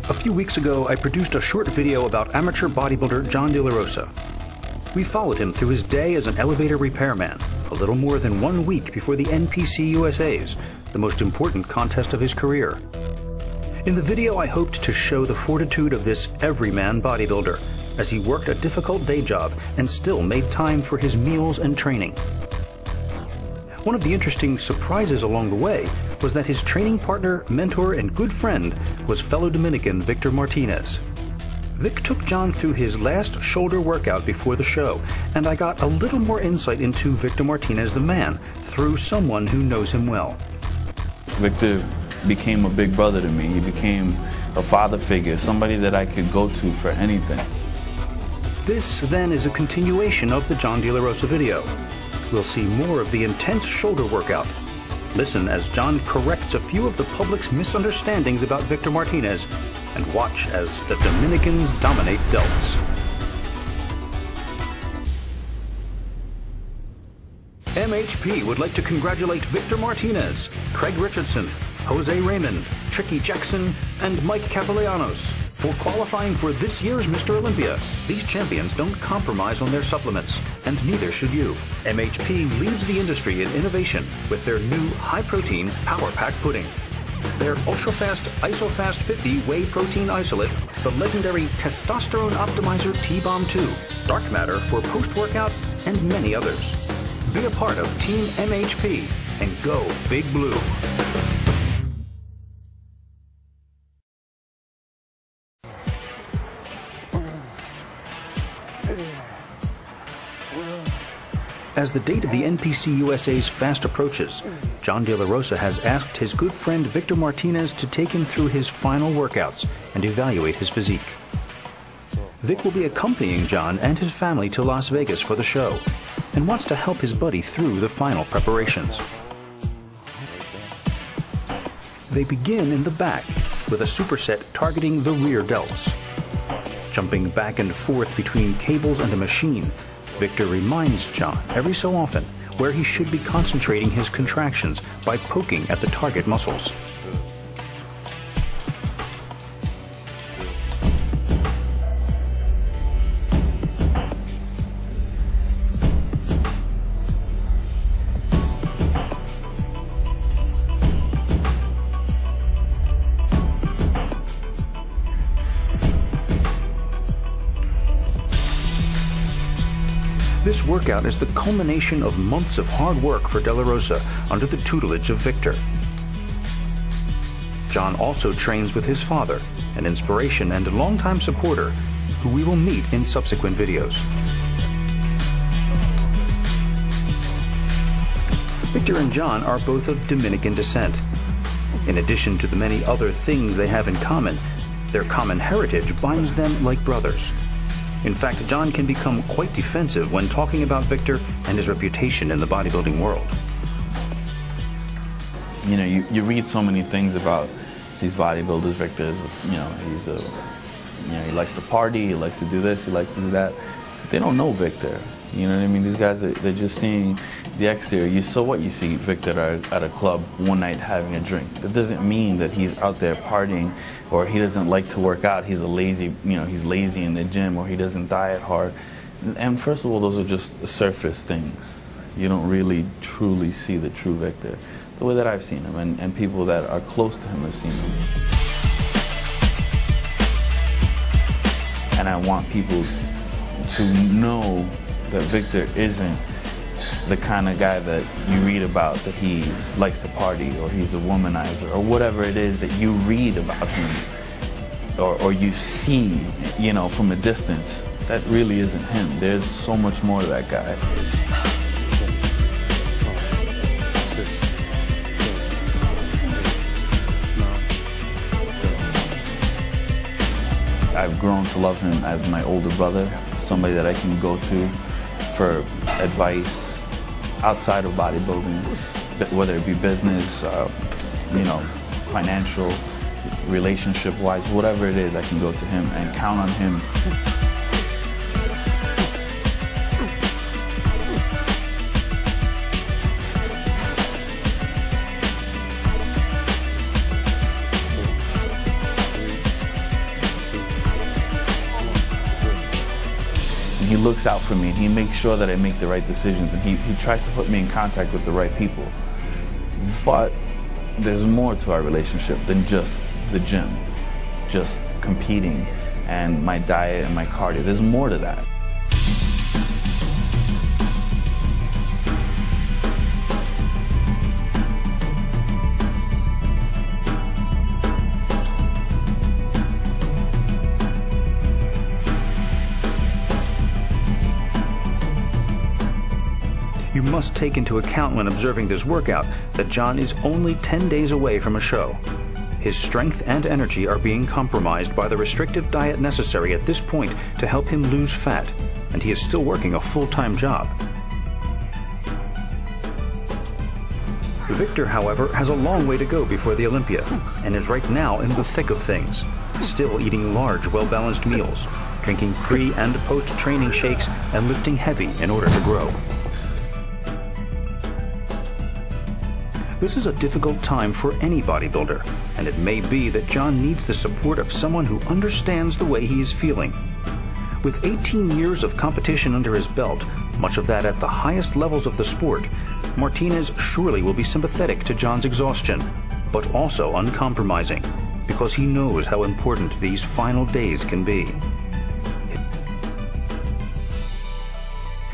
A few weeks ago, I produced a short video about amateur bodybuilder John Delarosa. We followed him through his day as an elevator repairman, a little more than 1 week before the NPC USA's, the most important contest of his career. In the video, I hoped to show the fortitude of this everyman bodybuilder as he worked a difficult day job and still made time for his meals and training. One of the interesting surprises along the way was that his training partner, mentor, and good friend was fellow Dominican Victor Martinez. Vic took John through his last shoulder workout before the show, and I got a little more insight into Victor Martinez the man through someone who knows him well. Victor became a big brother to me. He became a father figure, somebody that I could go to for anything. This, then, is a continuation of the John Delarosa video. We'll see more of the intense shoulder workout. Listen as John corrects a few of the public's misunderstandings about Victor Martinez, and watch as the Dominicans dominate Delts. MHP would like to congratulate Victor Martinez, Craig Richardson, Jose Raymond, Tricky Jackson, and Mike Capellanos for qualifying for this year's Mr. Olympia. These champions don't compromise on their supplements, and neither should you. MHP leads the industry in innovation with their new high-protein Power Pack Pudding. Their ultra-fast IsoFast 50 whey protein isolate, the legendary Testosterone Optimizer T-Bomb 2, Dark Matter for post-workout, and many others. Be a part of Team MHP and go Big Blue. As the date of the NPC USA's fast approaches, John Delarosa has asked his good friend Victor Martinez to take him through his final workouts and evaluate his physique. Vic will be accompanying John and his family to Las Vegas for the show and wants to help his buddy through the final preparations. They begin in the back with a superset targeting the rear delts. Jumping back and forth between cables and a machine, Victor reminds John every so often where he should be concentrating his contractions by poking at the target muscles. This workout is the culmination of months of hard work for Delarosa under the tutelage of Victor. John also trains with his father, an inspiration and a longtime supporter, who we will meet in subsequent videos. Victor and John are both of Dominican descent. In addition to the many other things they have in common, their common heritage binds them like brothers. In fact, John can become quite defensive when talking about Victor and his reputation in the bodybuilding world. You know, you read so many things about these bodybuilders. Victor's, he likes to party, he likes to do this, he likes to do that. They don't know Victor. You know what I mean? These guys, they're just seeing the exterior. So what, you see Victor at a club one night having a drink. That doesn't mean that he's out there partying, or he doesn't like to work out. He's he's lazy in the gym, or he doesn't diet hard. And first of all, those are just surface things. You don't really truly see the true Victor, the way that I've seen him, and people that are close to him have seen him. And I want people to know that Victor isn't the kind of guy that you read about, that he likes to party, or he's a womanizer, or whatever it is that you read about him, or you see, from a distance. That really isn't him. There's so much more to that guy. I've grown to love him as my older brother, somebody that I can go to for advice outside of bodybuilding, whether it be business, financial, relationship-wise, whatever it is, I can go to him and count on him. he looks out for me, and he makes sure that I make the right decisions, and he tries to put me in contact with the right people. But there's more to our relationship than just the gym, just competing and my diet and my cardio. There's more to that. You must take into account when observing this workout that John is only 10 days away from a show. His strength and energy are being compromised by the restrictive diet necessary at this point to help him lose fat, and he is still working a full-time job. Victor, however, has a long way to go before the Olympia, and is right now in the thick of things, still eating large, well-balanced meals, drinking pre- and post-training shakes, and lifting heavy in order to grow. This is a difficult time for any bodybuilder, and it may be that John needs the support of someone who understands the way he is feeling. With 18 years of competition under his belt, much of that at the highest levels of the sport, Martinez surely will be sympathetic to John's exhaustion, but also uncompromising, because he knows how important these final days can be.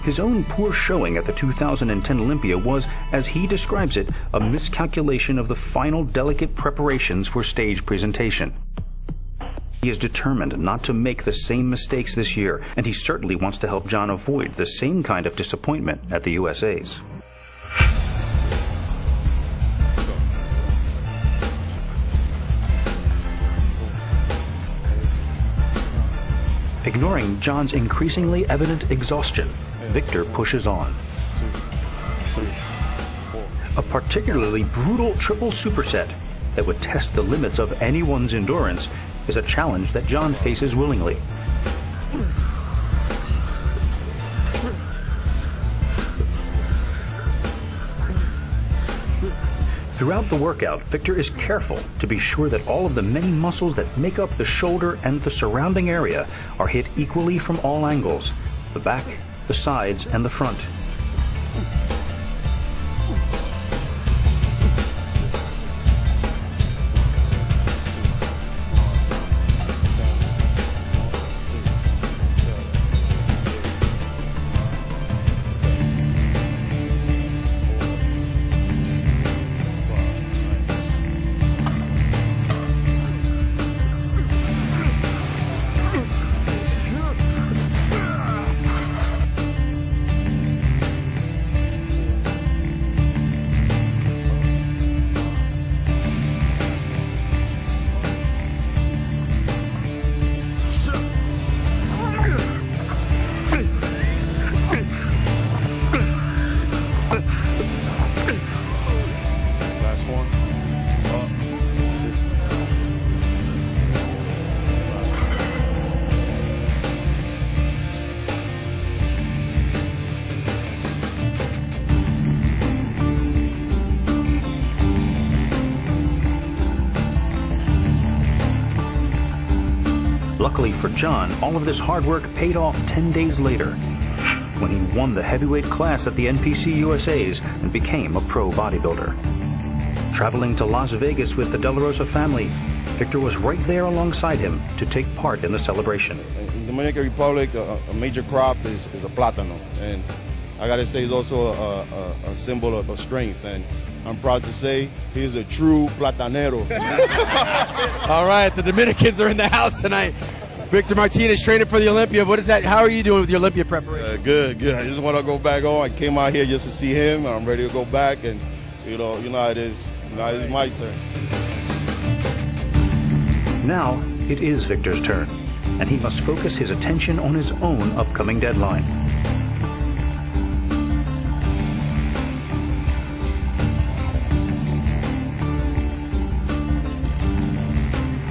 His own poor showing at the 2010 Olympia was, as he describes it, a miscalculation of the final delicate preparations for stage presentation. He is determined not to make the same mistakes this year, and he certainly wants to help John avoid the same kind of disappointment at the USA's. Ignoring John's increasingly evident exhaustion, Victor pushes on. A particularly brutal triple superset that would test the limits of anyone's endurance is a challenge that John faces willingly. Throughout the workout, Victor is careful to be sure that all of the many muscles that make up the shoulder and the surrounding area are hit equally from all angles: the back, the sides, and the front. Luckily for John, all of this hard work paid off 10 days later, when he won the heavyweight class at the NPC USA's and became a pro bodybuilder. Traveling to Las Vegas with the Delarosa family, Victor was right there alongside him to take part in the celebration. In the Dominican Republic, a major crop is a plátano, and I gotta say it's also a symbol of strength, and I'm proud to say he's a true platanero. All right, the Dominicans are in the house tonight. Victor Martinez training for the Olympia. What is that? How are you doing with your Olympia preparation? Good. I just want to go back on. I came out here just to see him. I'm ready to go back, and you know how it is. Now it's my turn. Now it is Victor's turn, and he must focus his attention on his own upcoming deadline.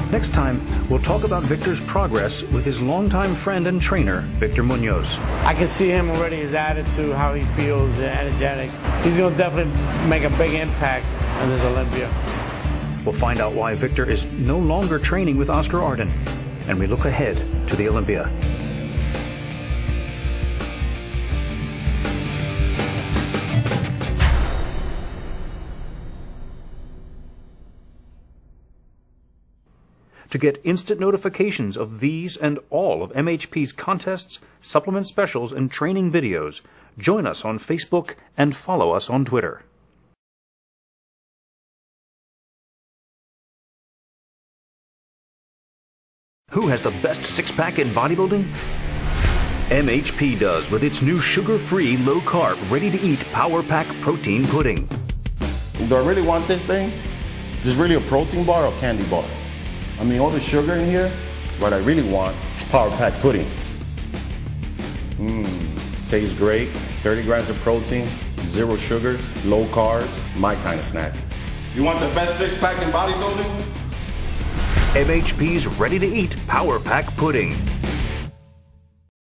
Next time, we'll talk about Victor's progress with his longtime friend and trainer, Victor Munoz. I can see him already, his attitude, how he feels, energetic. He's going to definitely make a big impact on this Olympia. We'll find out why Victor is no longer training with Oscar Arden, and we look ahead to the Olympia. To get instant notifications of these and all of MHP's contests, supplement specials, and training videos, join us on Facebook and follow us on Twitter. Who has the best six-pack in bodybuilding? MHP does with its new sugar-free, low-carb, ready-to-eat Power Pack Protein Pudding. Do I really want this thing? Is this really a protein bar or a candy bar? I mean, all the sugar in here, what I really want is Power Pack Pudding. Tastes great, 30 grams of protein, 0 sugars, low carbs, my kind of snack. You want the best six-pack in bodybuilding? MHP's ready-to-eat Power Pack Pudding.